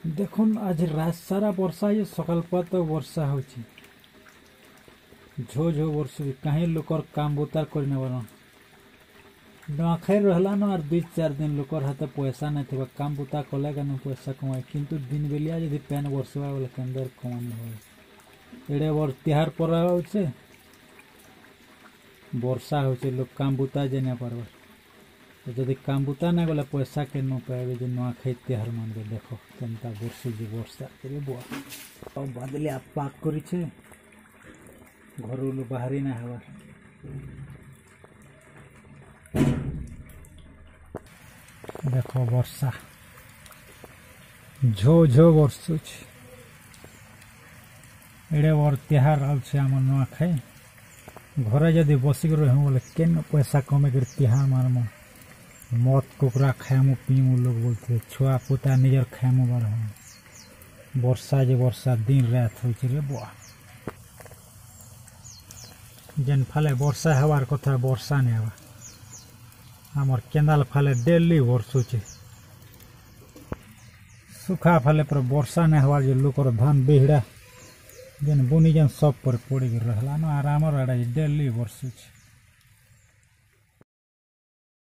देखुन आज रात सारा वर्षा ये सकाल पर तो वर्षा हो झो झो वर्ष कहीं लोकर काम बुतार करने वाला नखै रहला न और 2-4 दिन लोकर हाथ पैसा नहीं थे काम बुता कलेगा न पैसा कमाए किंतु दिन बेलिया यदि पैन वर्षवा वाला के अंदर कमानी हो एड़े वर तिहार पर होचे वर्षा होचे लोग काम बुता जेने परवा जदि काम बुता ना गला पैसा के न पाएबे जे नखै तिहार मान के देखो केनता वर्षा जे वर्षा करे बुआ और बादलिया पाक करी छे घरु बाहरी ना हवा देखो वर्षा झो झो वर्षुच एड़े वर तिहार आछे आम नखै घरे जदि बसिक रहूँ बोले केन पैसा कमे कर तिहार मारमु मत कुकरा खाएमु पीमु लोग बोलते छुआ पुता निजर खाएमु बार वर्षा जे वर्षा दिन रात होइछ रे बुआ जेन फाले वर्षा हवार कथा वर्षा नहीं हवा आमर केंदाल फाले डेली वर्षुचे सुखा फाले पर वर्षा नहीं हवार जे लोकर धान बेहड़ा जेन बुनी जेन सब पर पड़ी रहला न आराम डेली वर्षुचे।